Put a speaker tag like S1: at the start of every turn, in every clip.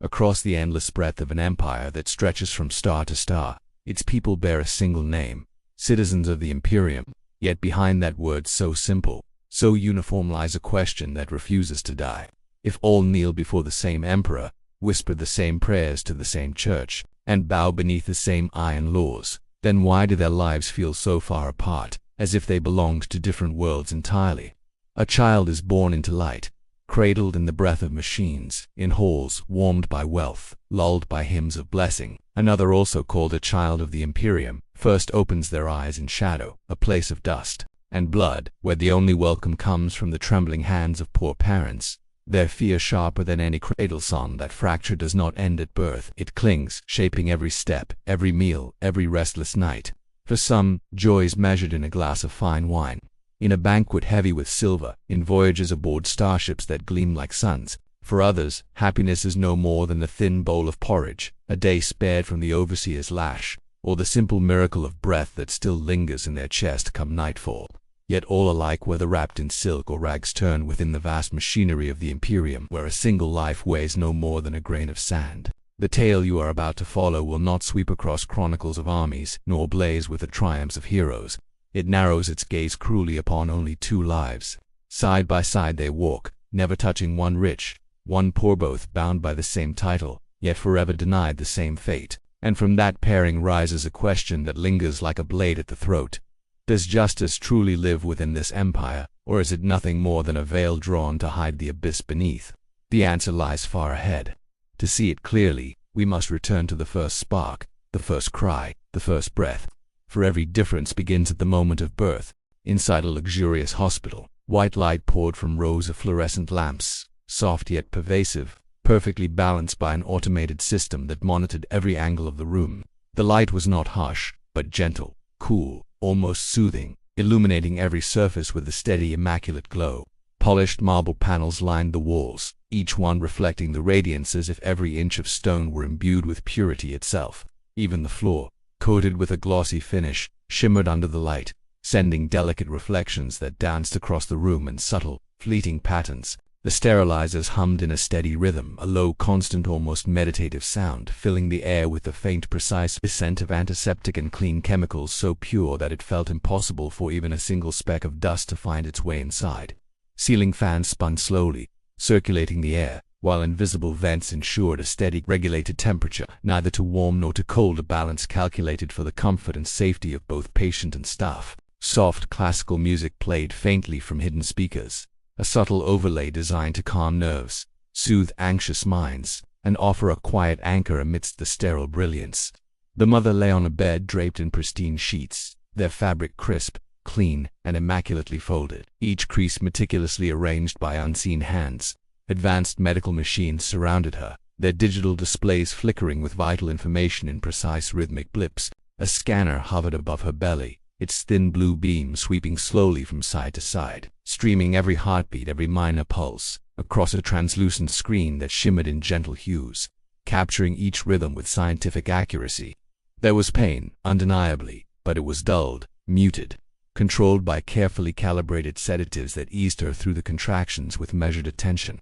S1: Across the endless breadth of an empire that stretches from star to star, its people bear a single name, citizens of the Imperium. Yet behind that word so simple, so uniform lies a question that refuses to die. If all kneel before the same emperor, whisper the same prayers to the same church, and bow beneath the same iron laws, then why do their lives feel so far apart, as if they belonged to different worlds entirely? A child is born into light, cradled in the breath of machines, in halls warmed by wealth, lulled by hymns of blessing. Another, also called a child of the Imperium, first opens their eyes in shadow, a place of dust and blood, where the only welcome comes from the trembling hands of poor parents. Their fear sharper than any cradle song. That fracture does not end at birth. It clings, shaping every step, every meal, every restless night. For some, joy is measured in a glass of fine wine, in a banquet heavy with silver, in voyages aboard starships that gleam like suns. For others, happiness is no more than a thin bowl of porridge, a day spared from the overseer's lash, or the simple miracle of breath that still lingers in their chest come nightfall. Yet all alike, whether wrapped in silk or rags, turn within the vast machinery of the Imperium, where a single life weighs no more than a grain of sand. The tale you are about to follow will not sweep across chronicles of armies, nor blaze with the triumphs of heroes. It narrows its gaze cruelly upon only two lives. Side by side they walk, never touching, one rich, one poor, both bound by the same title, yet forever denied the same fate. And from that pairing rises a question that lingers like a blade at the throat. Does justice truly live within this empire, or is it nothing more than a veil drawn to hide the abyss beneath? The answer lies far ahead. To see it clearly, we must return to the first spark, the first cry, the first breath. For every difference begins at the moment of birth. Inside a luxurious hospital, white light poured from rows of fluorescent lamps, soft yet pervasive, perfectly balanced by an automated system that monitored every angle of the room. The light was not harsh, but gentle, cool, almost soothing, illuminating every surface with a steady, immaculate glow. Polished marble panels lined the walls, each one reflecting the radiance as if every inch of stone were imbued with purity itself. Even the floor, coated with a glossy finish, shimmered under the light, sending delicate reflections that danced across the room in subtle, fleeting patterns. The sterilizers hummed in a steady rhythm, a low, constant, almost meditative sound, filling the air with the faint, precise scent of antiseptic and clean chemicals so pure that it felt impossible for even a single speck of dust to find its way inside. Ceiling fans spun slowly, circulating the air, while invisible vents ensured a steady, regulated temperature, neither too warm nor too cold, a balance calculated for the comfort and safety of both patient and staff. Soft classical music played faintly from hidden speakers, a subtle overlay designed to calm nerves, soothe anxious minds, and offer a quiet anchor amidst the sterile brilliance. The mother lay on a bed draped in pristine sheets, their fabric crisp, clean, and immaculately folded, each crease meticulously arranged by unseen hands. Advanced medical machines surrounded her, their digital displays flickering with vital information in precise rhythmic blips. A scanner hovered above her belly, its thin blue beam sweeping slowly from side to side, streaming every heartbeat, every minor pulse, across a translucent screen that shimmered in gentle hues, capturing each rhythm with scientific accuracy. There was pain, undeniably, but it was dulled, muted, controlled by carefully calibrated sedatives that eased her through the contractions with measured attention.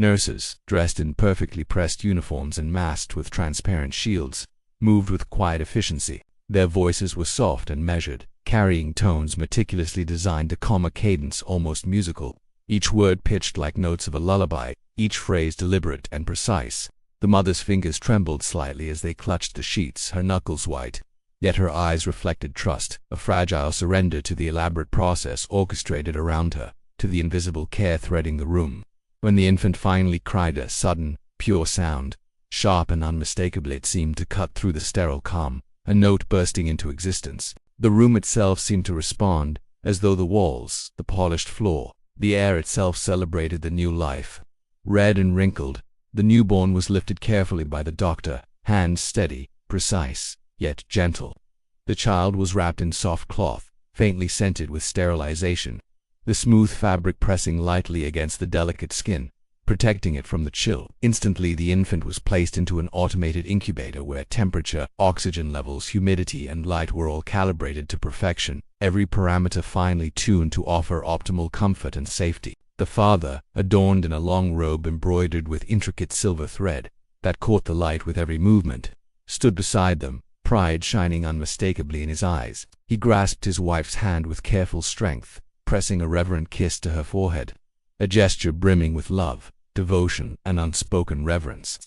S1: Nurses, dressed in perfectly pressed uniforms and masked with transparent shields, moved with quiet efficiency. Their voices were soft and measured, carrying tones meticulously designed to calm a cadence almost musical, each word pitched like notes of a lullaby, each phrase deliberate and precise. The mother's fingers trembled slightly as they clutched the sheets, her knuckles white, yet her eyes reflected trust, a fragile surrender to the elaborate process orchestrated around her, to the invisible care threading the room. When the infant finally cried, a sudden, pure sound, sharp and unmistakable, it seemed to cut through the sterile calm, a note bursting into existence. The room itself seemed to respond, as though the walls, the polished floor, the air itself celebrated the new life. Red and wrinkled, the newborn was lifted carefully by the doctor, hands steady, precise, yet gentle. The child was wrapped in soft cloth, faintly scented with sterilization, the smooth fabric pressing lightly against the delicate skin, protecting it from the chill. Instantly the infant was placed into an automated incubator where temperature, oxygen levels, humidity, and light were all calibrated to perfection, every parameter finely tuned to offer optimal comfort and safety. The father, adorned in a long robe embroidered with intricate silver thread, that caught the light with every movement, stood beside them, pride shining unmistakably in his eyes. He grasped his wife's hand with careful strength, pressing a reverent kiss to her forehead, a gesture brimming with love, devotion, and unspoken reverence.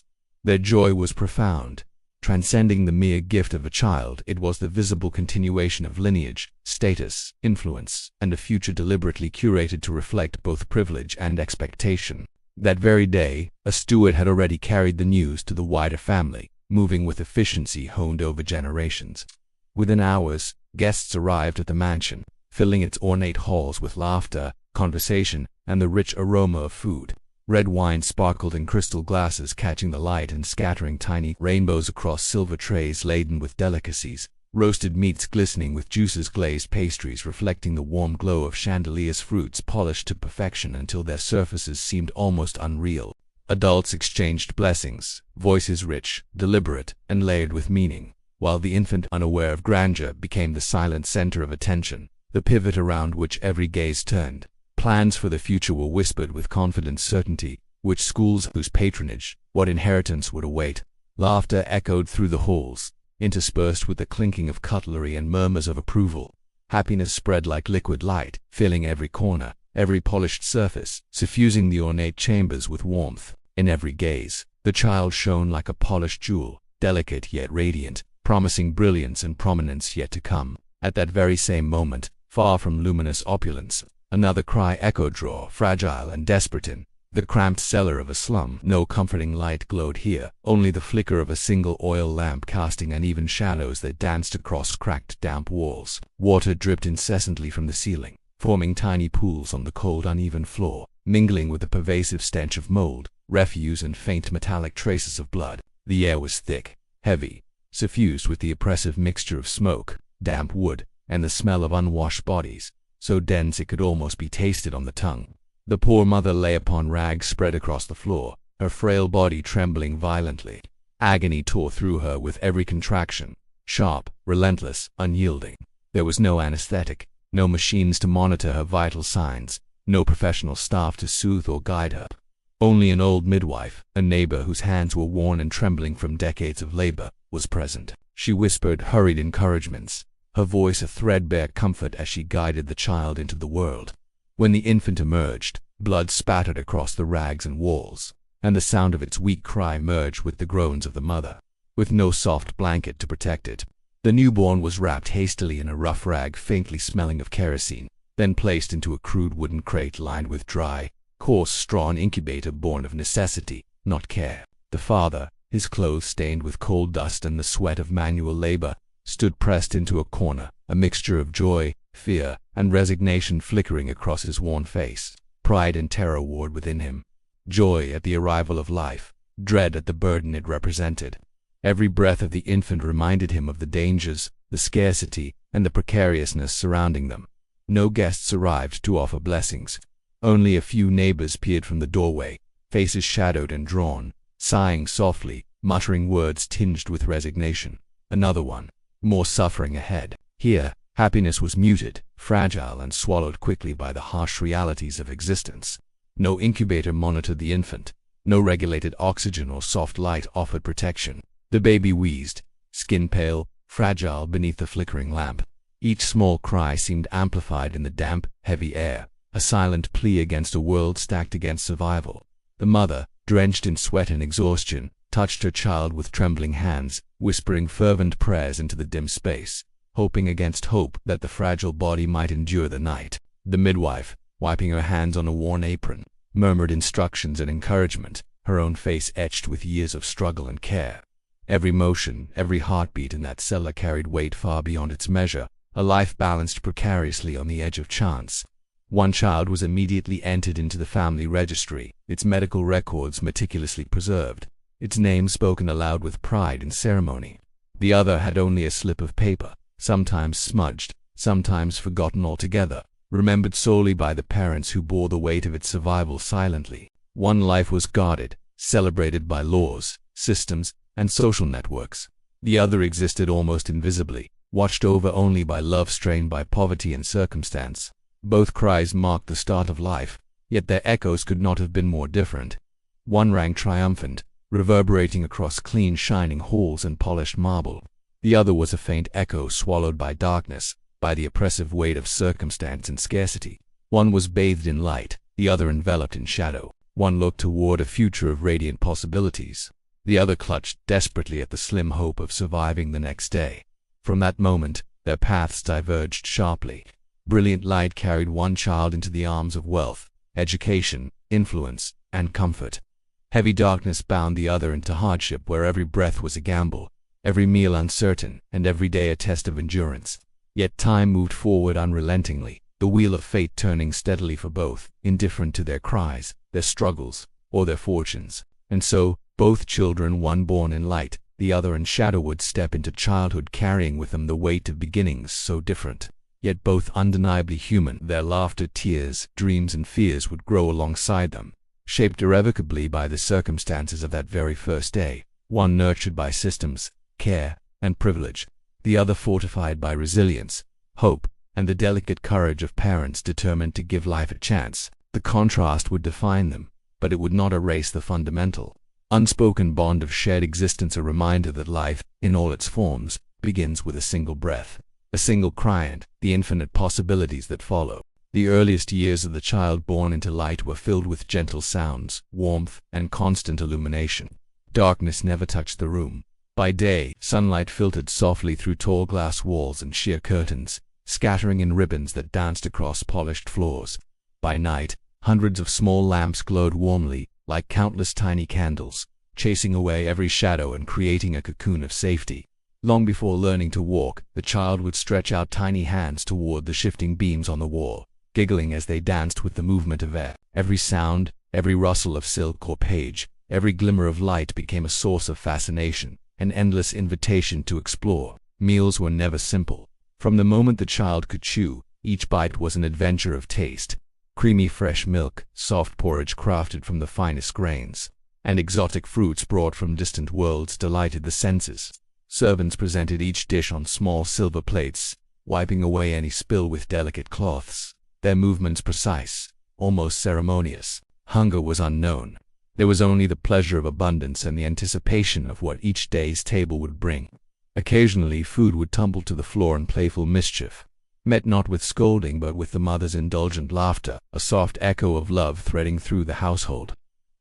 S1: Their joy was profound. Transcending the mere gift of a child, it was the visible continuation of lineage, status, influence, and a future deliberately curated to reflect both privilege and expectation. That very day, a steward had already carried the news to the wider family, moving with efficiency honed over generations. Within hours, guests arrived at the mansion, filling its ornate halls with laughter, conversation, and the rich aroma of food. Red wine sparkled in crystal glasses, catching the light and scattering tiny rainbows across silver trays laden with delicacies. Roasted meats glistening with juices, glazed pastries reflecting the warm glow of chandeliers, fruits polished to perfection until their surfaces seemed almost unreal. Adults exchanged blessings, voices rich, deliberate, and layered with meaning, while the infant, unaware of grandeur, became the silent center of attention, the pivot around which every gaze turned. Plans for the future were whispered with confident certainty, which schools, whose patronage, what inheritance would await. Laughter echoed through the halls, interspersed with the clinking of cutlery and murmurs of approval. Happiness spread like liquid light, filling every corner, every polished surface, suffusing the ornate chambers with warmth. In every gaze, the child shone like a polished jewel, delicate yet radiant, promising brilliance and prominence yet to come. At that very same moment, far from luminous opulence, another cry echoed, raw, fragile, and desperate in the cramped cellar of a slum. No comforting light glowed here, only the flicker of a single oil lamp casting uneven shadows that danced across cracked, damp walls. Water dripped incessantly from the ceiling, forming tiny pools on the cold, uneven floor, mingling with the pervasive stench of mold, refuse, and faint metallic traces of blood. The air was thick, heavy, suffused with the oppressive mixture of smoke, damp wood, and the smell of unwashed bodies, so dense it could almost be tasted on the tongue. The poor mother lay upon rags spread across the floor, her frail body trembling violently. Agony tore through her with every contraction, sharp, relentless, unyielding. There was no anesthetic, no machines to monitor her vital signs, no professional staff to soothe or guide her. Only an old midwife, a neighbor whose hands were worn and trembling from decades of labor, was present. She whispered hurried encouragements, her voice a threadbare comfort as she guided the child into the world. When the infant emerged, blood spattered across the rags and walls, and the sound of its weak cry merged with the groans of the mother. With no soft blanket to protect it, the newborn was wrapped hastily in a rough rag faintly smelling of kerosene, then placed into a crude wooden crate lined with dry, coarse straw, an incubator born of necessity, not care. The father, his clothes stained with coal dust and the sweat of manual labor, stood pressed into a corner, a mixture of joy, fear, and resignation flickering across his worn face. Pride and terror warred within him. Joy at the arrival of life, dread at the burden it represented. Every breath of the infant reminded him of the dangers, the scarcity, and the precariousness surrounding them. No guests arrived to offer blessings. Only a few neighbors peered from the doorway, faces shadowed and drawn, sighing softly, muttering words tinged with resignation. Another one, more suffering ahead. Here, happiness was muted, fragile, and swallowed quickly by the harsh realities of existence. No incubator monitored the infant. No regulated oxygen or soft light offered protection. The baby wheezed, skin pale, fragile beneath the flickering lamp. Each small cry seemed amplified in the damp, heavy air, a silent plea against a world stacked against survival. The mother, drenched in sweat and exhaustion, touched her child with trembling hands, whispering fervent prayers into the dim space, hoping against hope that the fragile body might endure the night. The midwife, wiping her hands on a worn apron, murmured instructions and encouragement, her own face etched with years of struggle and care. Every motion, every heartbeat in that cellar carried weight far beyond its measure, a life balanced precariously on the edge of chance. One child was immediately entered into the family registry, its medical records meticulously preserved, its name spoken aloud with pride and ceremony. The other had only a slip of paper, sometimes smudged, sometimes forgotten altogether, remembered solely by the parents who bore the weight of its survival silently. One life was guarded, celebrated by laws, systems, and social networks. The other existed almost invisibly, watched over only by love, strained by poverty and circumstance. Both cries marked the start of life, yet their echoes could not have been more different. One rang triumphant, reverberating across clean, shining halls and polished marble. The other was a faint echo swallowed by darkness, by the oppressive weight of circumstance and scarcity. One was bathed in light, the other enveloped in shadow. One looked toward a future of radiant possibilities. The other clutched desperately at the slim hope of surviving the next day. From that moment, their paths diverged sharply. Brilliant light carried one child into the arms of wealth, education, influence, and comfort. Heavy darkness bound the other into hardship, where every breath was a gamble, every meal uncertain, and every day a test of endurance. Yet time moved forward unrelentingly, the wheel of fate turning steadily for both, indifferent to their cries, their struggles, or their fortunes. And so, both children, one born in light, the other in shadow, would step into childhood carrying with them the weight of beginnings so different, yet both undeniably human. Their laughter, tears, dreams, and fears would grow alongside them, shaped irrevocably by the circumstances of that very first day, one nurtured by systems, care, and privilege, the other fortified by resilience, hope, and the delicate courage of parents determined to give life a chance. The contrast would define them, but it would not erase the fundamental, unspoken bond of shared existence, a reminder that life, in all its forms, begins with a single breath, a single cry, and the infinite possibilities that follow. The earliest years of the child born into light were filled with gentle sounds, warmth, and constant illumination. Darkness never touched the room. By day, sunlight filtered softly through tall glass walls and sheer curtains, scattering in ribbons that danced across polished floors. By night, hundreds of small lamps glowed warmly, like countless tiny candles, chasing away every shadow and creating a cocoon of safety. Long before learning to walk, the child would stretch out tiny hands toward the shifting beams on the wall, giggling as they danced with the movement of air. Every sound, every rustle of silk or page, every glimmer of light became a source of fascination, an endless invitation to explore. Meals were never simple. From the moment the child could chew, each bite was an adventure of taste. Creamy fresh milk, soft porridge crafted from the finest grains, and exotic fruits brought from distant worlds delighted the senses. Servants presented each dish on small silver plates, wiping away any spill with delicate cloths, their movements precise, almost ceremonious. Hunger was unknown. There was only the pleasure of abundance and the anticipation of what each day's table would bring. Occasionally food would tumble to the floor in playful mischief, met not with scolding but with the mother's indulgent laughter, a soft echo of love threading through the household.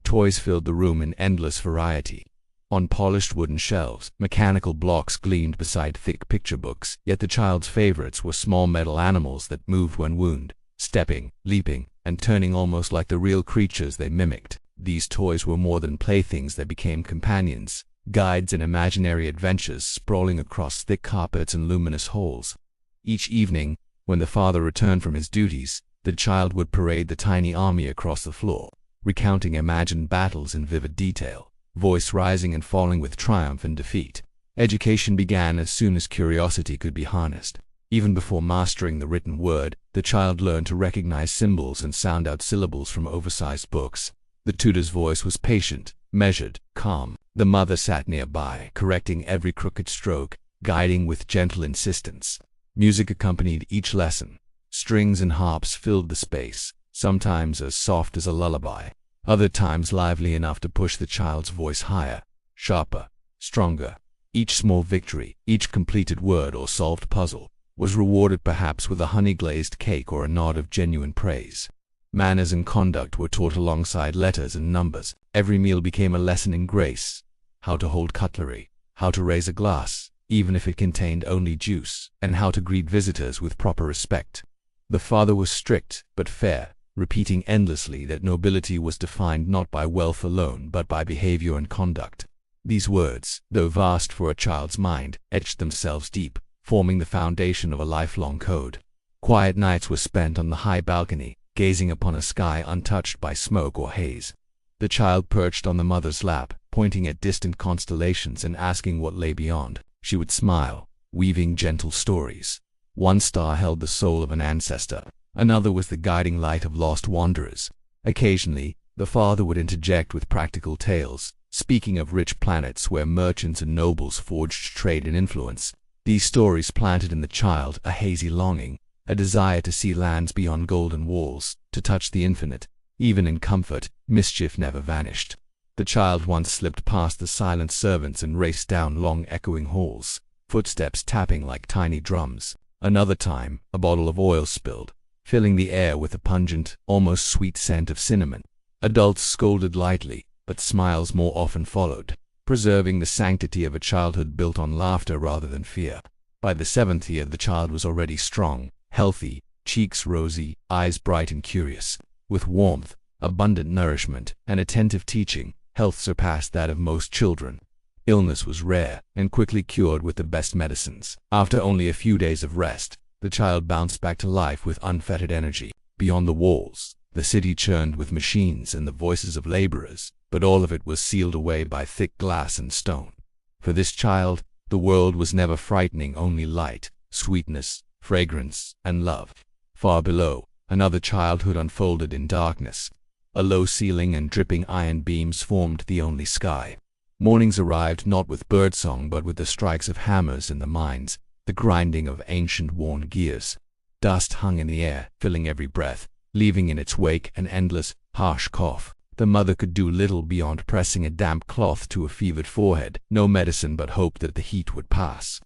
S1: Toys filled the room in endless variety. On polished wooden shelves, mechanical blocks gleamed beside thick picture books, yet the child's favorites were small metal animals that moved when wound, stepping, leaping, and turning almost like the real creatures they mimicked. These toys were more than playthings, they became companions, guides in imaginary adventures sprawling across thick carpets and luminous halls. Each evening, when the father returned from his duties, the child would parade the tiny army across the floor, recounting imagined battles in vivid detail, voice rising and falling with triumph and defeat. Education began as soon as curiosity could be harnessed. Even before mastering the written word, the child learned to recognize symbols and sound out syllables from oversized books. The tutor's voice was patient, measured, calm. The mother sat nearby, correcting every crooked stroke, guiding with gentle insistence. Music accompanied each lesson. Strings and harps filled the space, sometimes as soft as a lullaby, other times lively enough to push the child's voice higher, sharper, stronger. Each small victory, each completed word or solved puzzle, was rewarded perhaps with a honey-glazed cake or a nod of genuine praise. Manners and conduct were taught alongside letters and numbers. Every meal became a lesson in grace, how to hold cutlery, how to raise a glass, even if it contained only juice, and how to greet visitors with proper respect. The father was strict but fair, repeating endlessly that nobility was defined not by wealth alone but by behavior and conduct. These words, though vast for a child's mind, etched themselves deep, forming the foundation of a lifelong code. Quiet nights were spent on the high balcony, gazing upon a sky untouched by smoke or haze. The child perched on the mother's lap, pointing at distant constellations and asking what lay beyond. She would smile, weaving gentle stories. One star held the soul of an ancestor, another was the guiding light of lost wanderers. Occasionally, the father would interject with practical tales, speaking of rich planets where merchants and nobles forged trade and influence. These stories planted in the child a hazy longing, a desire to see lands beyond golden walls, to touch the infinite. Even in comfort, mischief never vanished. The child once slipped past the silent servants and raced down long echoing halls, footsteps tapping like tiny drums. Another time, a bottle of oil spilled, filling the air with a pungent, almost sweet scent of cinnamon. Adults scolded lightly, but smiles more often followed, preserving the sanctity of a childhood built on laughter rather than fear. By the seventh year, the child was already strong, healthy, cheeks rosy, eyes bright and curious. With warmth, abundant nourishment, and attentive teaching, health surpassed that of most children. Illness was rare and quickly cured with the best medicines. After only a few days of rest, the child bounced back to life with unfettered energy. Beyond the walls, the city churned with machines and the voices of laborers, but all of it was sealed away by thick glass and stone. For this child, the world was never frightening, only light, sweetness, fragrance, and love. Far below, another childhood unfolded in darkness. A low ceiling and dripping iron beams formed the only sky. Mornings arrived not with birdsong but with the strikes of hammers in the mines, the grinding of ancient worn gears. Dust hung in the air, filling every breath, leaving in its wake an endless, harsh cough. The mother could do little beyond pressing a damp cloth to a fevered forehead, no medicine but hope that the heat would pass.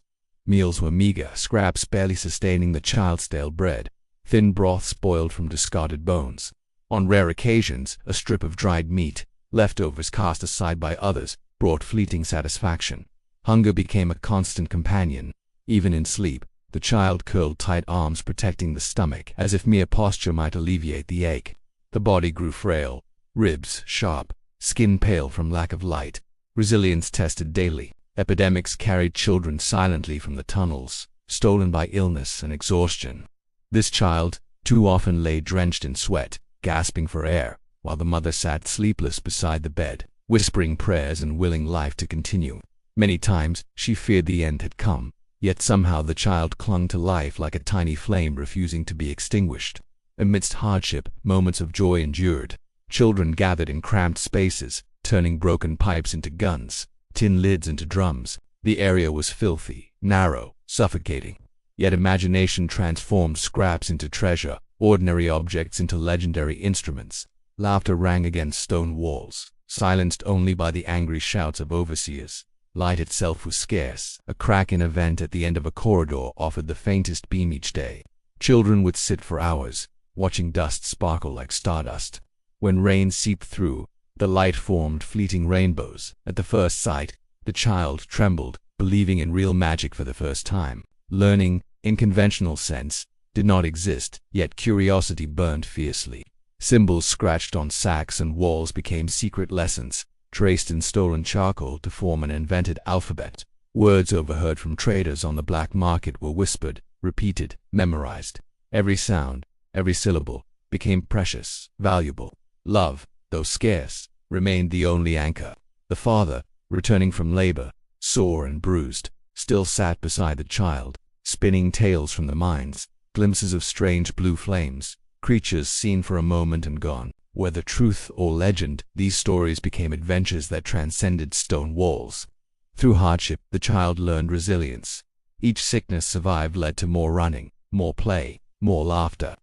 S1: Meals were meager, scraps barely sustaining the child's stale bread, thin broth spoiled from discarded bones. On rare occasions, a strip of dried meat, leftovers cast aside by others, brought fleeting satisfaction. Hunger became a constant companion. Even in sleep, the child curled tight, arms protecting the stomach, as if mere posture might alleviate the ache. The body grew frail, ribs sharp, skin pale from lack of light, resilience tested daily. Epidemics carried children silently from the tunnels, stolen by illness and exhaustion. This child too often lay drenched in sweat, gasping for air, while the mother sat sleepless beside the bed, whispering prayers and willing life to continue. Many times she feared the end had come, yet somehow the child clung to life like a tiny flame refusing to be extinguished. Amidst hardship, moments of joy endured. Children gathered in cramped spaces, turning broken pipes into guns, tin lids into drums. The area was filthy, narrow, suffocating. Yet imagination transformed scraps into treasure, ordinary objects into legendary instruments. Laughter rang against stone walls, silenced only by the angry shouts of overseers. Light itself was scarce. A crack in a vent at the end of a corridor offered the faintest beam each day. Children would sit for hours, watching dust sparkle like stardust. When rain seeped through, the light formed fleeting rainbows. At the first sight, the child trembled, believing in real magic for the first time. Learning, in conventional sense, did not exist, yet curiosity burned fiercely. Symbols scratched on sacks and walls became secret lessons, traced in stolen charcoal to form an invented alphabet. Words overheard from traders on the black market were whispered, repeated, memorized. Every sound, every syllable, became precious, valuable. Love, though scarce, remained the only anchor. The father, returning from labor, sore and bruised, still sat beside the child, spinning tales from the mines, glimpses of strange blue flames, creatures seen for a moment and gone. Whether truth or legend, these stories became adventures that transcended stone walls. Through hardship, the child learned resilience. Each sickness survived led to more running, more play, more laughter.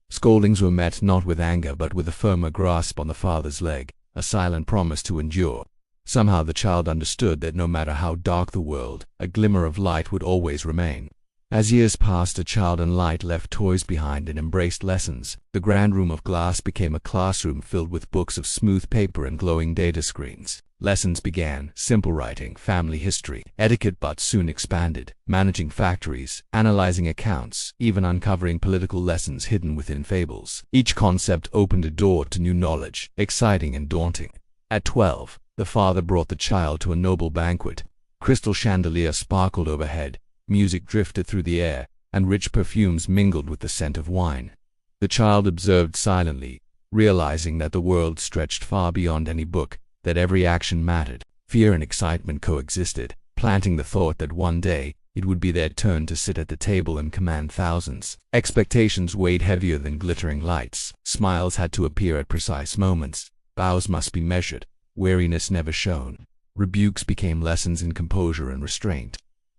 S1: Scoldings were met not with anger but with a firmer grasp on the father's leg, a silent promise to endure. Somehow the child understood that no matter how dark the world, a glimmer of light would always remain. As years passed, a child and light left toys behind and embraced lessons. The grand room of glass became a classroom filled with books of smooth paper and glowing data screens. Lessons began, simple writing, family history, etiquette, but soon expanded, managing factories, analyzing accounts, even uncovering political lessons hidden within fables. Each concept opened a door to new knowledge, exciting and daunting. At 12, the father brought the child to a noble banquet. Crystal chandeliers sparkled overhead, music drifted through the air, and rich perfumes mingled with the scent of wine. The child observed silently, realizing that the world stretched far beyond any book, that every action mattered. Fear and excitement coexisted, planting the thought that one day it would be their turn to sit at the table and command thousands. Expectations weighed heavier than glittering lights. Smiles had to appear at precise moments. Bows must be measured. Weariness never shown. Rebukes became lessons in composure and restraint.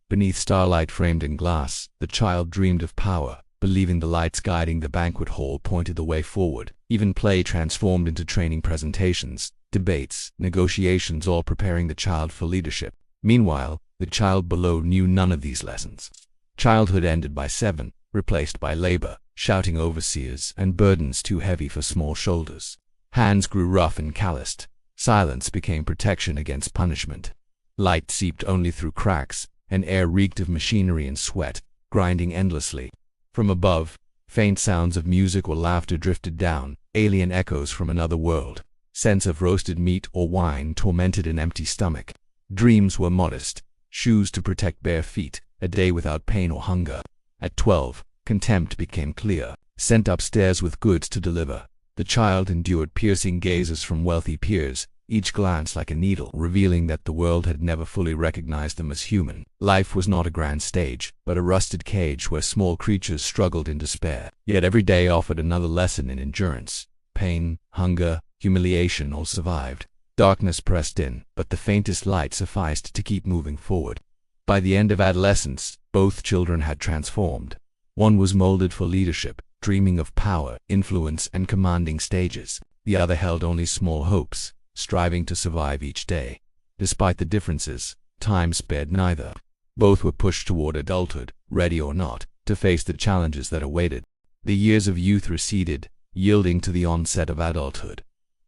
S1: Beneath starlight framed in glass, the child dreamed of power, believing the lights guiding the banquet hall pointed the way forward. Even play transformed into training presentations. debates, negotiations, all preparing the child for leadership. Meanwhile, the child below knew none of these lessons. Childhood ended by 7, replaced by labor, shouting overseers, and burdens too heavy for small shoulders. Hands grew rough and calloused. Silence became protection against punishment. Light seeped only through cracks, and air reeked of machinery and sweat, grinding endlessly. From above, faint sounds of music or laughter drifted down, alien echoes from another world. Scents of roasted meat or wine tormented an empty stomach. Dreams were modest, shoes to protect bare feet, a day without pain or hunger. At 12, contempt became clear, sent upstairs with goods to deliver. The child endured piercing gazes from wealthy peers, each glance like a needle, revealing that the world had never fully recognized them as human. Life was not a grand stage, but a rusted cage where small creatures struggled in despair. Yet every day offered another lesson in endurance. Pain, hunger, humiliation all survived. Darkness pressed in, but the faintest light sufficed to keep moving forward. By the end of adolescence, both children had transformed. One was molded for leadership, dreaming of power, influence, and commanding stages. The other held only small hopes, striving to survive each day. Despite the differences, time spared neither. Both were pushed toward adulthood, ready or not, to face the challenges that awaited. The years of youth receded, yielding to the onset of adulthood,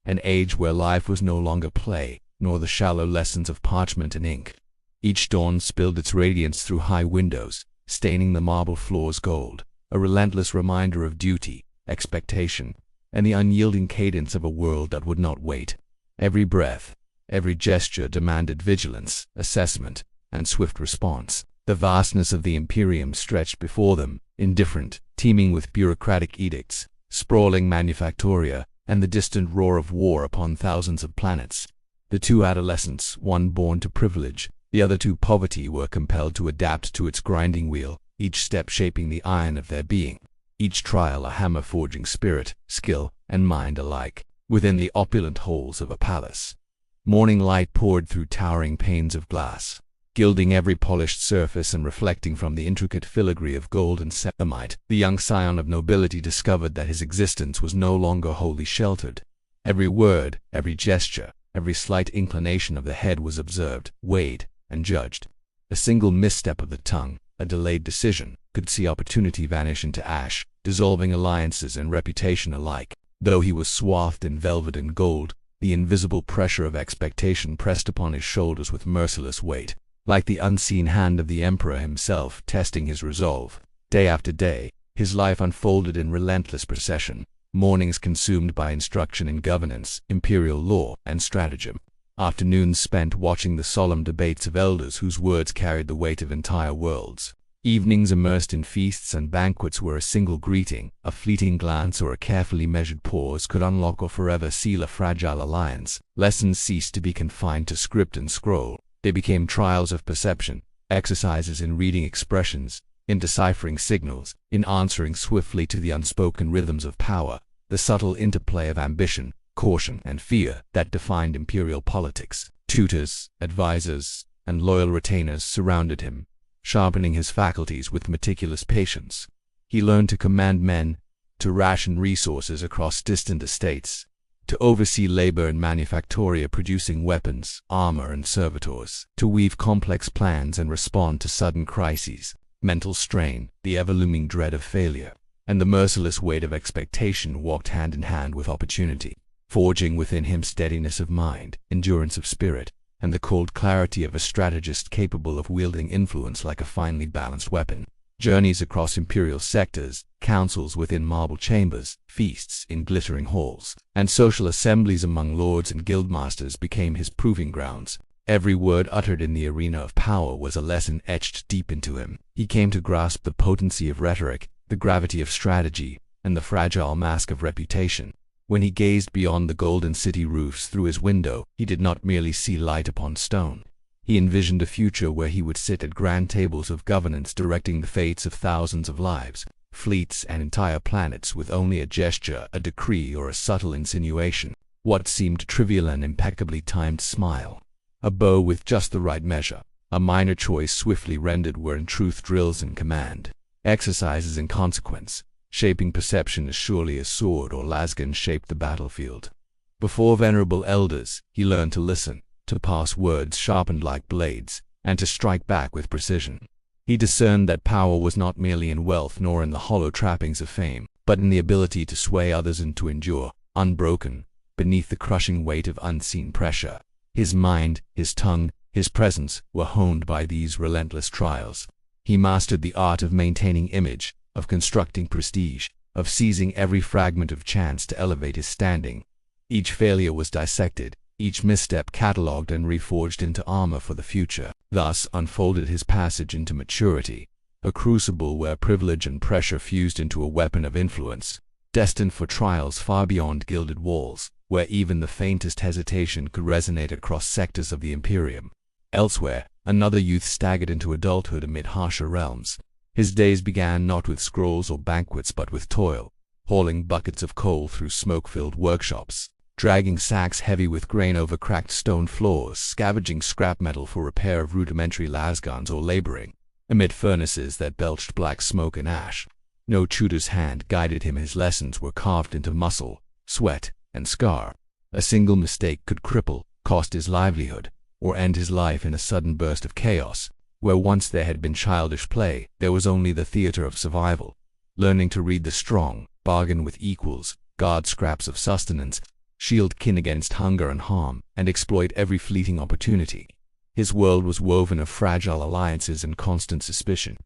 S1: an age where life was no longer play, nor the shallow lessons of parchment and ink. Each dawn spilled its radiance through high windows, staining the marble floors gold, a relentless reminder of duty, expectation, and the unyielding cadence of a world that would not wait. Every breath, every gesture demanded vigilance, assessment, and swift response. The vastness of the Imperium stretched before them, indifferent, teeming with bureaucratic edicts, sprawling manufactoria, and the distant roar of war upon thousands of planets. The two adolescents, one born to privilege, the other to poverty, were compelled to adapt to its grinding wheel, each step shaping the iron of their being, each trial a hammer forging spirit, skill, and mind alike. Within the opulent halls of a palace, morning light poured through towering panes of glass, gilding every polished surface and reflecting from the intricate filigree of gold and septimite. The young scion of nobility discovered that his existence was no longer wholly sheltered. Every word, every gesture, every slight inclination of the head was observed, weighed, and judged. A single misstep of the tongue, a delayed decision, could see opportunity vanish into ash, dissolving alliances and reputation alike. Though he was swathed in velvet and gold, the invisible pressure of expectation pressed upon his shoulders with merciless weight, like the unseen hand of the emperor himself testing his resolve. Day after day, his life unfolded in relentless procession, mornings consumed by instruction in governance, imperial law, and stratagem, afternoons spent watching the solemn debates of elders whose words carried the weight of entire worlds, evenings immersed in feasts and banquets where a single greeting, a fleeting glance, or a carefully measured pause could unlock or forever seal a fragile alliance. Lessons ceased to be confined to script and scroll. They became trials of perception, exercises in reading expressions, in deciphering signals, in answering swiftly to the unspoken rhythms of power, the subtle interplay of ambition, caution, and fear that defined imperial politics. Tutors, advisors, and loyal retainers surrounded him, sharpening his faculties with meticulous patience. He learned to command men, to ration resources across distant estates, to oversee labor in manufactoria producing weapons, armor, and servitors, to weave complex plans and respond to sudden crises. Mental strain, the ever-looming dread of failure, and the merciless weight of expectation walked hand in hand with opportunity, forging within him steadiness of mind, endurance of spirit, and the cold clarity of a strategist capable of wielding influence like a finely balanced weapon. Journeys across imperial sectors, councils within marble chambers, feasts in glittering halls, and social assemblies among lords and guildmasters became his proving grounds. Every word uttered in the arena of power was a lesson etched deep into him. He came to grasp the potency of rhetoric, the gravity of strategy, and the fragile mask of reputation. When he gazed beyond the golden city roofs through his window, he did not merely see light upon stone. He envisioned a future where he would sit at grand tables of governance directing the fates of thousands of lives, fleets, and entire planets with only a gesture, a decree, or a subtle insinuation. What seemed trivial and impeccably timed smile, a bow with just the right measure, a minor choice swiftly rendered were in truth drills in command, exercises in consequence, shaping perception as surely as sword or lasgun shaped the battlefield. Before venerable elders, he learned to listen, to pass words sharpened like blades, and to strike back with precision. He discerned that power was not merely in wealth nor in the hollow trappings of fame, but in the ability to sway others and to endure, unbroken, beneath the crushing weight of unseen pressure. His mind, his tongue, his presence were honed by these relentless trials. He mastered the art of maintaining image, of constructing prestige, of seizing every fragment of chance to elevate his standing. Each failure was dissected, each misstep catalogued and reforged into armor for the future. Thus unfolded his passage into maturity, a crucible where privilege and pressure fused into a weapon of influence, destined for trials far beyond gilded walls, where even the faintest hesitation could resonate across sectors of the Imperium. Elsewhere, another youth staggered into adulthood amid harsher realms. His days began not with scrolls or banquets but with toil, hauling buckets of coal through smoke-filled workshops, dragging sacks heavy with grain over cracked stone floors, scavenging scrap metal for repair of rudimentary lasguns, or laboring amid furnaces that belched black smoke and ash. No tutor's hand guided him. His lessons were carved into muscle, sweat, and scar. A single mistake could cripple, cost his livelihood, or end his life in a sudden burst of chaos. Where once there had been childish play, there was only the theater of survival. Learning to read the strong, bargain with equals, guard scraps of sustenance, shield kin against hunger and harm, and exploit every fleeting opportunity. His world was woven of fragile alliances and constant suspicion.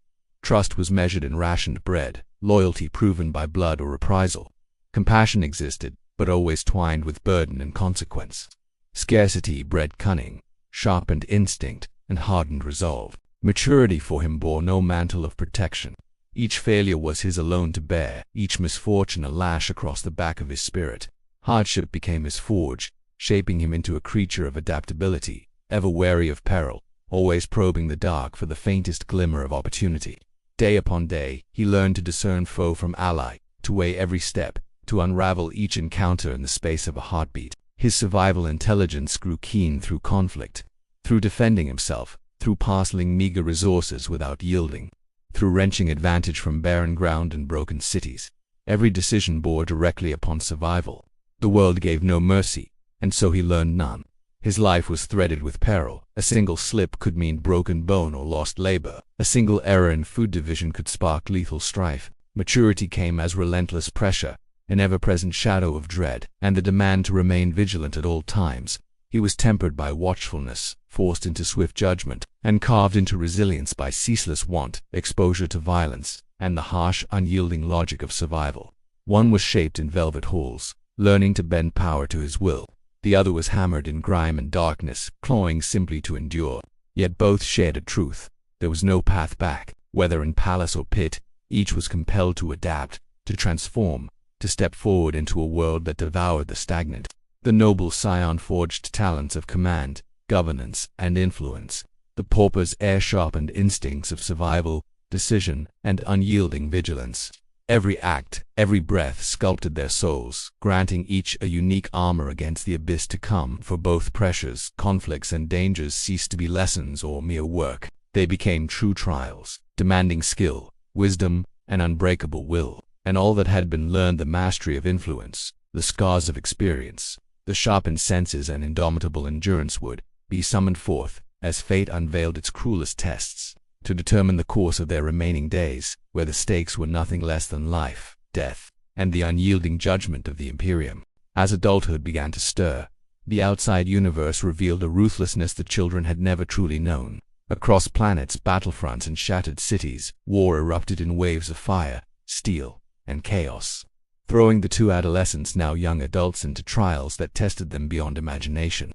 S1: Trust was measured in rationed bread, loyalty proven by blood or reprisal. Compassion existed, but always twined with burden and consequence. Scarcity bred cunning, sharpened instinct, and hardened resolve. Maturity for him bore no mantle of protection. Each failure was his alone to bear, each misfortune a lash across the back of his spirit. Hardship became his forge, shaping him into a creature of adaptability, ever wary of peril, always probing the dark for the faintest glimmer of opportunity. Day upon day, he learned to discern foe from ally, to weigh every step, to unravel each encounter in the space of a heartbeat. His survival intelligence grew keen through conflict, through defending himself, through parceling meager resources without yielding, through wrenching advantage from barren ground and broken cities. Every decision bore directly upon survival. The world gave no mercy, and so he learned none. His life was threaded with peril. A single slip could mean broken bone or lost labor. A single error in food division could spark lethal strife. Maturity came as relentless pressure, an ever-present shadow of dread, and the demand to remain vigilant at all times. He was tempered by watchfulness, forced into swift judgment, and carved into resilience by ceaseless want, exposure to violence, and the harsh, unyielding logic of survival. One was shaped in velvet halls, learning to bend power to his will. The other was hammered in grime and darkness, clawing simply to endure. Yet both shared a truth. There was no path back. Whether in palace or pit, each was compelled to adapt, to transform, to step forward into a world that devoured the stagnant. The noble scion forged talents of command, governance, and influence. The pauper's air-sharpened instincts of survival, decision, and unyielding vigilance. Every act, every breath sculpted their souls, granting each a unique armor against the abyss to come. For both pressures, conflicts, and dangers ceased to be lessons or mere work. They became true trials, demanding skill, wisdom, and unbreakable will. And all that had been learned, the mastery of influence, the scars of experience, the sharpened senses and indomitable endurance, would be summoned forth, as fate unveiled its cruelest tests, to determine the course of their remaining days, where the stakes were nothing less than life, death, and the unyielding judgment of the Imperium. As adulthood began to stir, the outside universe revealed a ruthlessness the children had never truly known. Across planets, battlefronts, and shattered cities, war erupted in waves of fire, steel, and chaos, throwing the two adolescents, now young adults, into trials that tested them beyond imagination.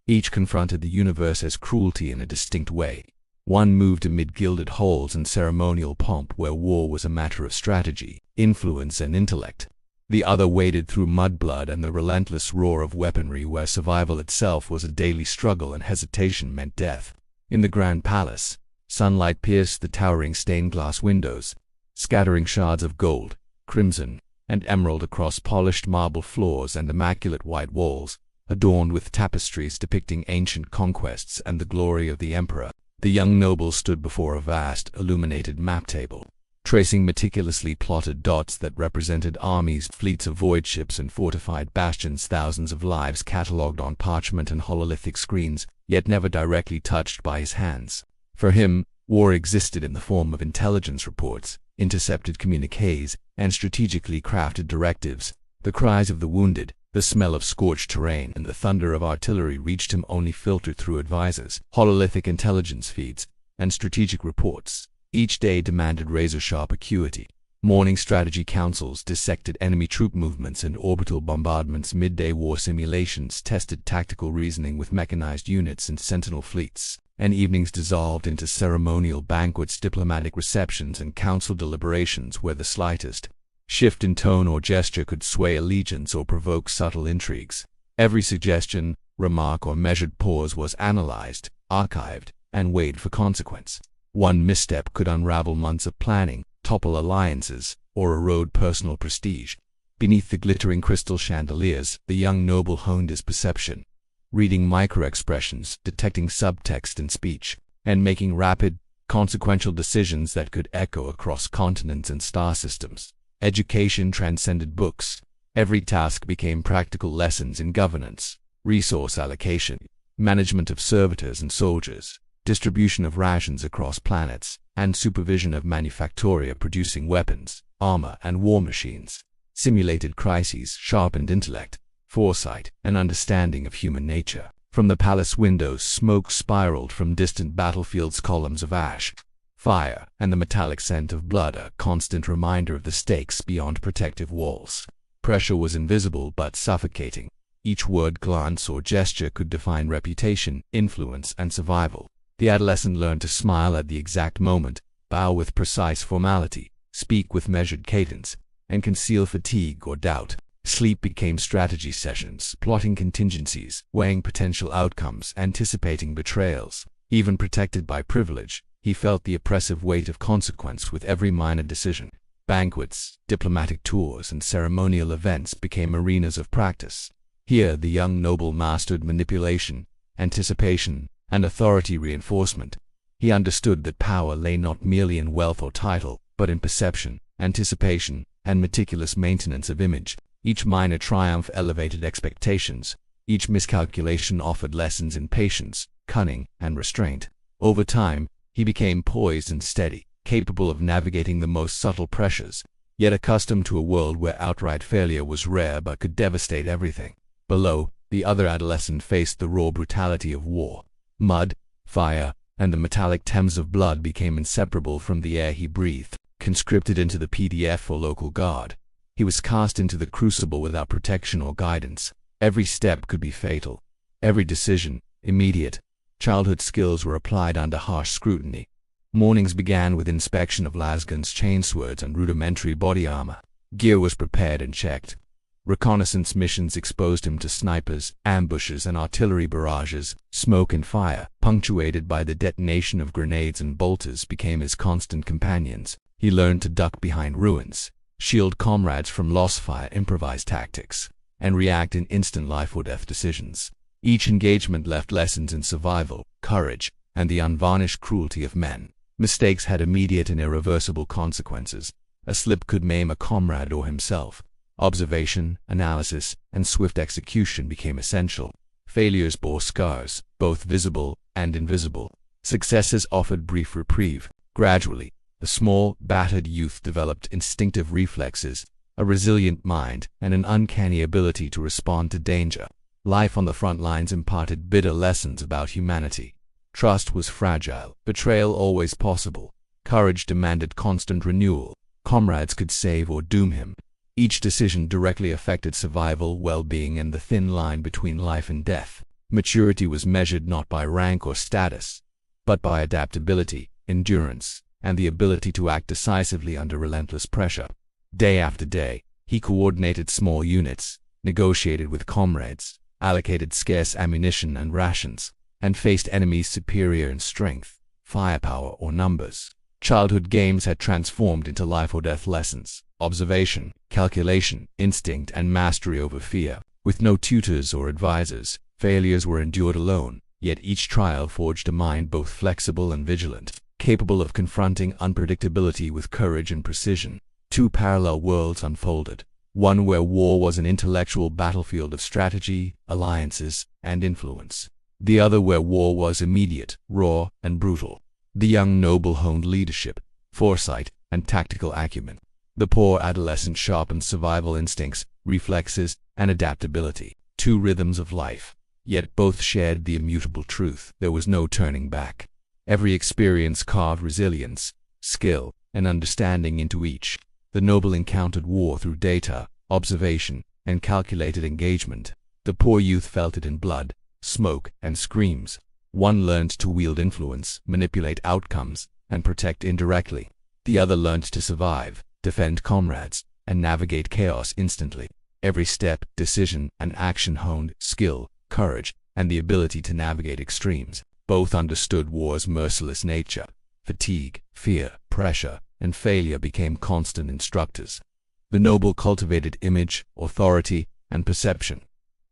S1: Each confronted the universe as cruelty in a distinct way. One moved amid gilded halls and ceremonial pomp where war was a matter of strategy, influence, and intellect. The other waded through mudblood and the relentless roar of weaponry where survival itself was a daily struggle and hesitation meant death. In the grand palace, sunlight pierced the towering stained-glass windows, scattering shards of gold, crimson, and emerald across polished marble floors and immaculate white walls, adorned with tapestries depicting ancient conquests and the glory of the emperor. The young noble stood before a vast, illuminated map table. tracing meticulously plotted dots that represented armies, fleets of void ships, and fortified bastions, thousands of lives catalogued on parchment and hololithic screens, yet never directly touched by his hands. For him, war existed in the form of intelligence reports, intercepted communiques, and strategically crafted directives. The cries of the wounded, the smell of scorched terrain, and the thunder of artillery reached him only filtered through advisors, hololithic intelligence feeds, and strategic reports. Each day demanded razor-sharp acuity. Morning strategy councils dissected enemy troop movements and orbital bombardments. Midday war simulations tested tactical reasoning with mechanized units and sentinel fleets. And evenings dissolved into ceremonial banquets, diplomatic receptions, and council deliberations where the slightest shift in tone or gesture could sway allegiance or provoke subtle intrigues. Every suggestion, remark, or measured pause was analyzed, archived, and weighed for consequence. One misstep could unravel months of planning, topple alliances, or erode personal prestige. Beneath the glittering crystal chandeliers, the young noble honed his perception, reading micro-expressions, detecting subtext in speech, and making rapid, consequential decisions that could echo across continents and star systems. Education transcended books. Every task became practical lessons in governance, resource allocation, management of servitors and soldiers, distribution of rations across planets, and supervision of manufactoria producing weapons, armor, and war machines. Simulated crises sharpened intellect, foresight, and understanding of human nature. From the palace windows, smoke spiraled from distant battlefields, columns of ash, fire, and the metallic scent of blood, a constant reminder of the stakes beyond protective walls. Pressure was invisible but suffocating. Each word, glance, or gesture could define reputation, influence, and survival. The adolescent learned to smile at the exact moment, bow with precise formality, speak with measured cadence, and conceal fatigue or doubt. Sleep became strategy sessions, plotting contingencies, weighing potential outcomes, anticipating betrayals. Even protected by privilege, he felt the oppressive weight of consequence with every minor decision. Banquets, diplomatic tours, and ceremonial events became arenas of practice. Here the young noble mastered manipulation, anticipation, and authority reinforcement. He understood that power lay not merely in wealth or title, but in perception, anticipation, and meticulous maintenance of image. Each minor triumph elevated expectations. Each miscalculation offered lessons in patience, cunning, and restraint. Over time, he became poised and steady, capable of navigating the most subtle pressures, yet accustomed to a world where outright failure was rare but could devastate everything. Below, the other adolescent faced the raw brutality of war. Mud, fire, and the metallic Thames of blood became inseparable from the air he breathed. Conscripted into the PDF or local guard, he was cast into the crucible without protection or guidance. Every step could be fatal. Every decision, immediate. Childhood skills were applied under harsh scrutiny. Mornings began with inspection of lasguns, chainswords, and rudimentary body armor. Gear was prepared and checked. Reconnaissance missions exposed him to snipers, ambushes, and artillery barrages. Smoke and fire, punctuated by the detonation of grenades and bolters, became his constant companions. He learned to duck behind ruins, shield comrades from lost fire, improvise tactics, and react in instant life-or-death decisions. Each engagement left lessons in survival, courage, and the unvarnished cruelty of men. Mistakes had immediate and irreversible consequences. A slip could maim a comrade or himself. Observation, analysis, and swift execution became essential. Failures bore scars, both visible and invisible. Successes offered brief reprieve. Gradually, the small, battered youth developed instinctive reflexes, a resilient mind, and an uncanny ability to respond to danger. Life on the front lines imparted bitter lessons about humanity. Trust was fragile, betrayal always possible. Courage demanded constant renewal. Comrades could save or doom him. Each decision directly affected survival, well-being, and the thin line between life and death. Maturity was measured not by rank or status, but by adaptability, endurance, and the ability to act decisively under relentless pressure. Day after day, he coordinated small units, negotiated with comrades, allocated scarce ammunition and rations, and faced enemies superior in strength, firepower, or numbers. Childhood games had transformed into life-or-death lessons. Observation, calculation, instinct, and mastery over fear. With no tutors or advisors, failures were endured alone, yet each trial forged a mind both flexible and vigilant. capable of confronting unpredictability with courage and precision. Two parallel worlds unfolded, one where war was an intellectual battlefield of strategy, alliances, and influence. The other where war was immediate, raw, and brutal. The young noble honed leadership, foresight, and tactical acumen. The poor adolescent sharpened survival instincts, reflexes, and adaptability. Two rhythms of life, yet both shared the immutable truth: there was no turning back. Every experience carved resilience, skill, and understanding into each. The noble encountered war through data, observation, and calculated engagement. The poor youth felt it in blood, smoke, and screams. One learned to wield influence, manipulate outcomes, and protect indirectly. The other learned to survive, defend comrades, and navigate chaos instantly. Every step, decision, and action honed skill, courage, and the ability to navigate extremes. Both understood war's merciless nature. Fatigue, fear, pressure, and failure became constant instructors. The noble cultivated image, authority, and perception.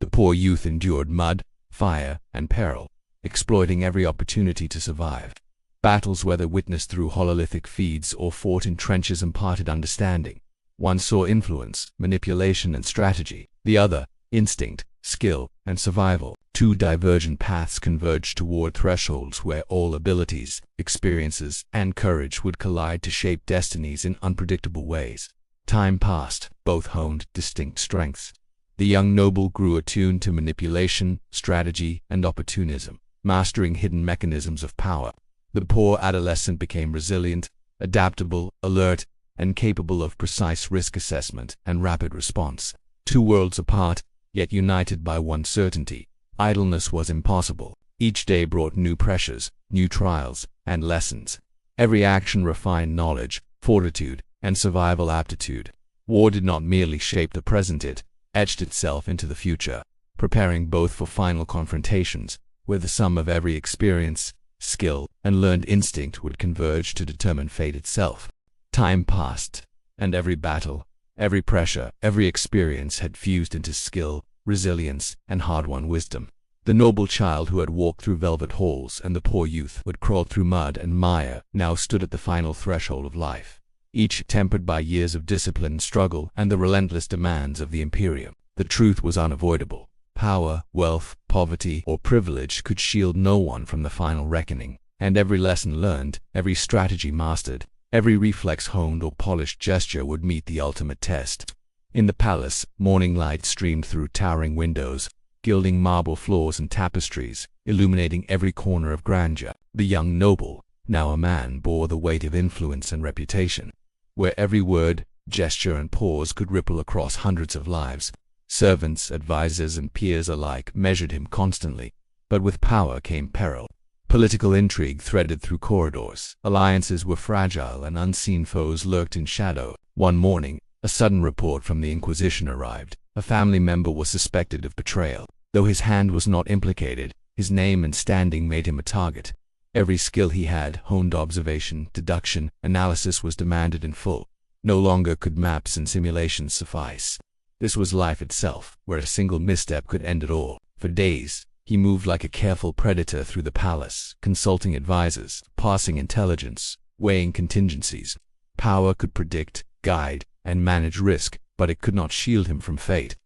S1: The poor youth endured mud, fire, and peril, exploiting every opportunity to survive. Battles, whether witnessed through hololithic feeds or fought in trenches, imparted understanding. One saw influence, manipulation, and strategy. The other, instinct, skill, and survival. Two divergent paths converged toward thresholds where all abilities, experiences, and courage would collide to shape destinies in unpredictable ways. Time passed, both honed distinct strengths. The young noble grew attuned to manipulation, strategy, and opportunism, mastering hidden mechanisms of power. The poor adolescent became resilient, adaptable, alert, and capable of precise risk assessment and rapid response. Two worlds apart, yet united by one certainty: idleness was impossible. Each day brought new pressures, new trials, and lessons. Every action refined knowledge, fortitude, and survival aptitude. War did not merely shape the present, it etched itself into the future, preparing both for final confrontations, where the sum of every experience, skill, and learned instinct would converge to determine fate itself. Time passed, and every battle, every pressure, every experience had fused into skill, resilience, and hard-won wisdom. The noble child who had walked through velvet halls and the poor youth who had crawled through mud and mire now stood at the final threshold of life, each tempered by years of discipline, struggle, and the relentless demands of the Imperium. The truth was unavoidable. Power, wealth, poverty, or privilege could shield no one from the final reckoning, and every lesson learned, every strategy mastered, every reflex honed or polished gesture would meet the ultimate test. In the palace, morning light streamed through towering windows, gilding marble floors and tapestries, illuminating every corner of grandeur. The young noble, now a man, bore the weight of influence and reputation, where every word, gesture, and pause could ripple across hundreds of lives. Servants, advisors, and peers alike measured him constantly. But with power came peril. Political intrigue threaded through corridors. Alliances were fragile, and unseen foes lurked in shadow. One morning, a sudden report from the Inquisition arrived. A family member was suspected of betrayal. Though his hand was not implicated, his name and standing made him a target. Every skill he had, honed observation, deduction, analysis, was demanded in full. No longer could maps and simulations suffice. This was life itself, where a single misstep could end it all. For days, he moved like a careful predator through the palace, consulting advisors, parsing intelligence, weighing contingencies. Power could predict, guide, and manage risk, but it could not shield him from fate.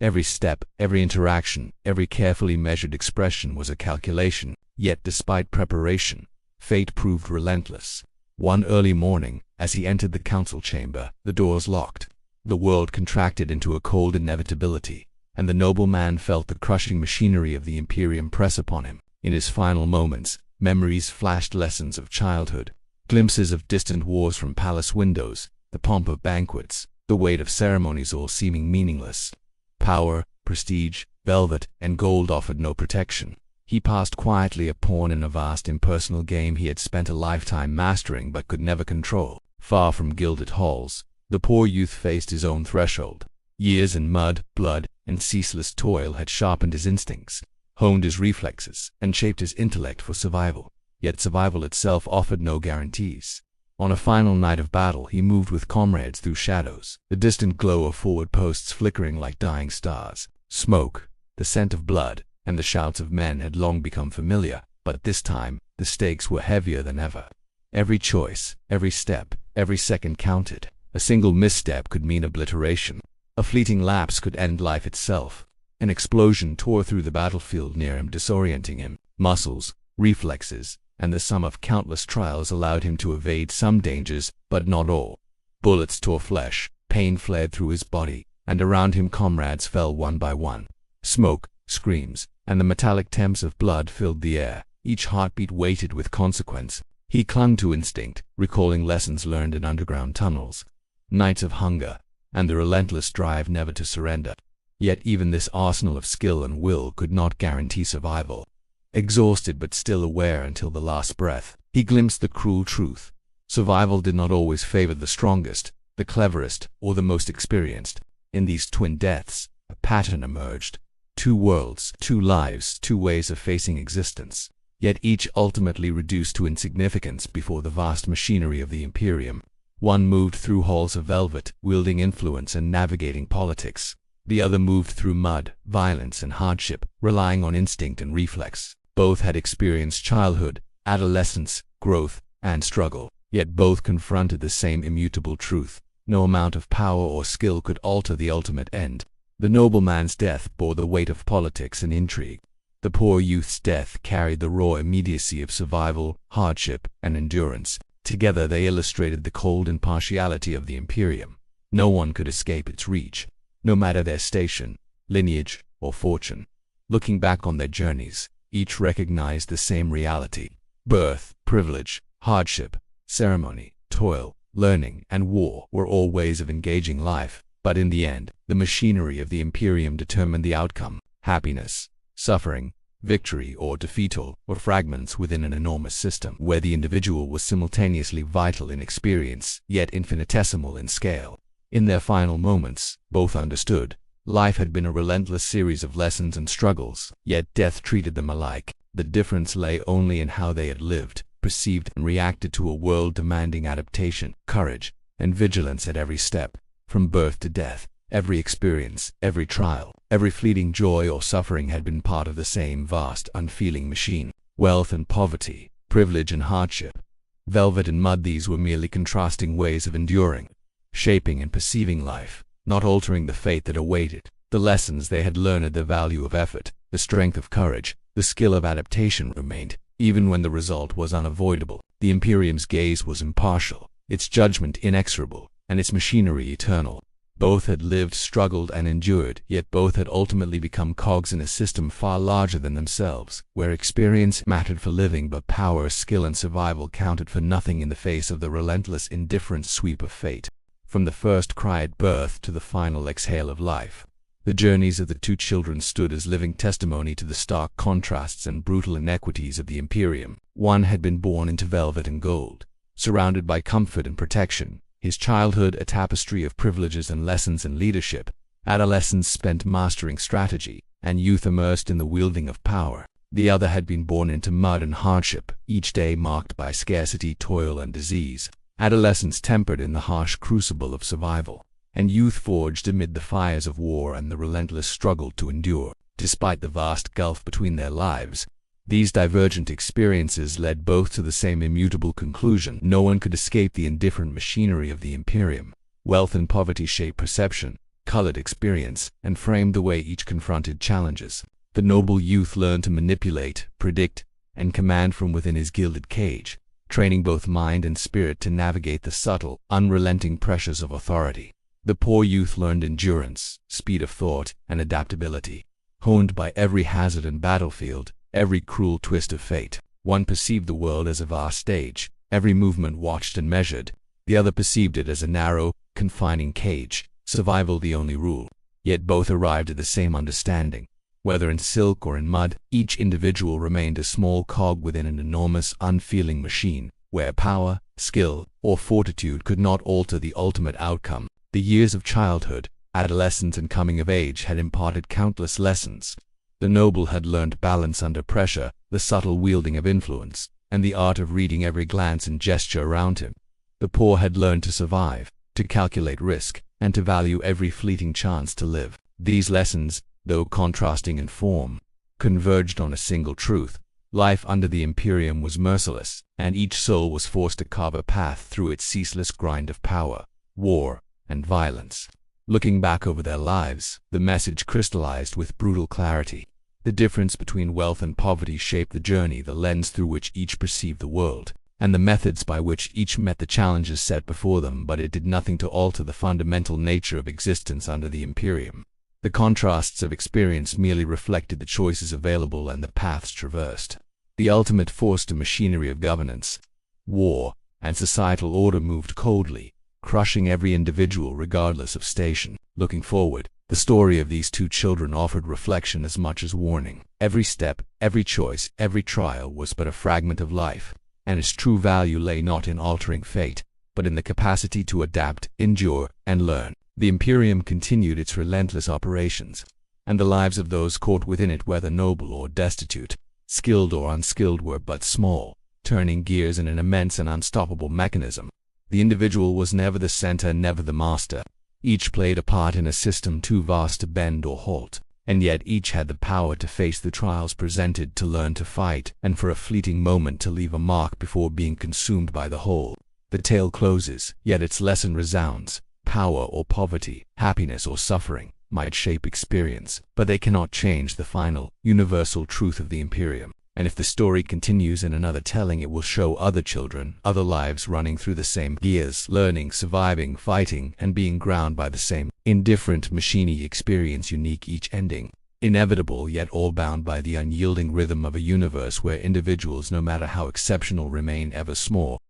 S1: Every step, every interaction, every carefully measured expression was a calculation. Yet despite preparation, fate proved relentless. One early morning, as he entered the council chamber, the doors locked. The world contracted into a cold inevitability, and the nobleman felt the crushing machinery of the Imperium press upon him. In his final moments, memories flashed, lessons of childhood, glimpses of distant wars from palace windows, the pomp of banquets, the weight of ceremonies, all seeming meaningless. Power, prestige, velvet, and gold offered no protection. He passed quietly, a pawn in a vast impersonal game he had spent a lifetime mastering but could never control. Far from gilded halls, the poor youth faced his own threshold. Years in mud, blood, and ceaseless toil had sharpened his instincts, honed his reflexes, and shaped his intellect for survival. Yet survival itself offered no guarantees. On a final night of battle, he moved with comrades through shadows, the distant glow of forward posts flickering like dying stars. Smoke, the scent of blood, and the shouts of men had long become familiar, but this time the stakes were heavier than ever. Every choice, every step, every second counted. A single misstep could mean obliteration. A fleeting lapse could end life itself. An explosion tore through the battlefield near him, disorienting him. Muscles, reflexes, and the sum of countless trials allowed him to evade some dangers, but not all. Bullets tore flesh, pain flared through his body, and around him comrades fell one by one. Smoke, screams, and the metallic temps of blood filled the air, each heartbeat weighted with consequence. He clung to instinct, recalling lessons learned in underground tunnels, nights of hunger, and the relentless drive never to surrender. Yet even this arsenal of skill and will could not guarantee survival. Exhausted but still aware until the last breath, he glimpsed the cruel truth. Survival did not always favor the strongest, the cleverest, or the most experienced. In these twin deaths, a pattern emerged. 2 worlds, 2 lives, 2 ways of facing existence, yet each ultimately reduced to insignificance before the vast machinery of the Imperium. One moved through halls of velvet, wielding influence and navigating politics. The other moved through mud, violence, and hardship, relying on instinct and reflex. Both had experienced childhood, adolescence, growth, and struggle, yet both confronted the same immutable truth. No amount of power or skill could alter the ultimate end. The nobleman's death bore the weight of politics and intrigue. The poor youth's death carried the raw immediacy of survival, hardship, and endurance. Together they illustrated the cold impartiality of the Imperium. No one could escape its reach, no matter their station, lineage, or fortune. Looking back on their journeys, each recognized the same reality. Birth, privilege, hardship, ceremony, toil, learning, and war were all ways of engaging life. But in the end, the machinery of the Imperium determined the outcome. Happiness, suffering, victory, or defeat all were fragments within an enormous system, where the individual was simultaneously vital in experience, yet infinitesimal in scale. In their final moments, both understood. Life had been a relentless series of lessons and struggles, yet death treated them alike. The difference lay only in how they had lived, perceived, and reacted to a world demanding adaptation, courage, and vigilance at every step. From birth to death, every experience, every trial, every fleeting joy or suffering had been part of the same vast, unfeeling machine. Wealth and poverty, privilege and hardship, velvet and mud, these were merely contrasting ways of enduring, shaping and perceiving life, not altering the fate that awaited. The lessons they had learned, the value of effort, the strength of courage, the skill of adaptation remained, even when the result was unavoidable. The Imperium's gaze was impartial, its judgment inexorable, and its machinery eternal. Both had lived, struggled, and endured, yet both had ultimately become cogs in a system far larger than themselves, where experience mattered for living, but power, skill, and survival counted for nothing in the face of the relentless, indifferent sweep of fate. From the first cry at birth to the final exhale of life, the journeys of the 2 children stood as living testimony to the stark contrasts and brutal inequities of the Imperium. One had been born into velvet and gold, surrounded by comfort and protection, his childhood a tapestry of privileges and lessons in leadership, adolescence spent mastering strategy, and youth immersed in the wielding of power. The other had been born into mud and hardship, each day marked by scarcity, toil, and disease. Adolescence tempered in the harsh crucible of survival, and youth forged amid the fires of war and the relentless struggle to endure. Despite the vast gulf between their lives, these divergent experiences led both to the same immutable conclusion: no one could escape the indifferent machinery of the Imperium. Wealth and poverty shaped perception, colored experience, and framed the way each confronted challenges. The noble youth learned to manipulate, predict, and command from within his gilded cage, training both mind and spirit to navigate the subtle, unrelenting pressures of authority. The poor youth learned endurance, speed of thought, and adaptability, honed by every hazard and battlefield, every cruel twist of fate. One perceived the world as a vast stage, every movement watched and measured. The other perceived it as a narrow, confining cage, survival the only rule. Yet both arrived at the same understanding. Whether in silk or in mud, each individual remained a small cog within an enormous, unfeeling machine, where power, skill, or fortitude could not alter the ultimate outcome. The years of childhood, adolescence, and coming of age had imparted countless lessons. The noble had learned balance under pressure, the subtle wielding of influence, and the art of reading every glance and gesture around him. The poor had learned to survive, to calculate risk, and to value every fleeting chance to live. These lessons, though contrasting in form, converged on a single truth: Life under the Imperium was merciless, and each soul was forced to carve a path through its ceaseless grind of power, war, and violence. Looking back over their lives, the message crystallized with brutal clarity. The difference between wealth and poverty shaped the journey, the lens through which each perceived the world, and the methods by which each met the challenges set before them, but it did nothing to alter the fundamental nature of existence under the Imperium. The contrasts of experience merely reflected the choices available and the paths traversed. The ultimate force to machinery of governance, war, and societal order moved coldly, crushing every individual regardless of station. Looking forward, the story of these two children offered reflection as much as warning. Every step, every choice, every trial was but a fragment of life, and its true value lay not in altering fate, but in the capacity to adapt, endure, and learn. The Imperium continued its relentless operations, and the lives of those caught within it, whether noble or destitute, skilled or unskilled, were but small, turning gears in an immense and unstoppable mechanism. The individual was never the center, never the master. Each played a part in a system too vast to bend or halt, and yet each had the power to face the trials presented, to learn to fight, and for a fleeting moment to leave a mark before being consumed by the whole. The tale closes, yet its lesson resounds. Power or poverty, happiness or suffering, might shape experience, but they cannot change the final, universal truth of the Imperium. And if the story continues in another telling, it will show other children, other lives running through the same gears, learning, surviving, fighting, and being ground by the same indifferent machiny experience, unique each ending, inevitable yet all bound by the unyielding rhythm of a universe where individuals, no matter how exceptional, remain ever small.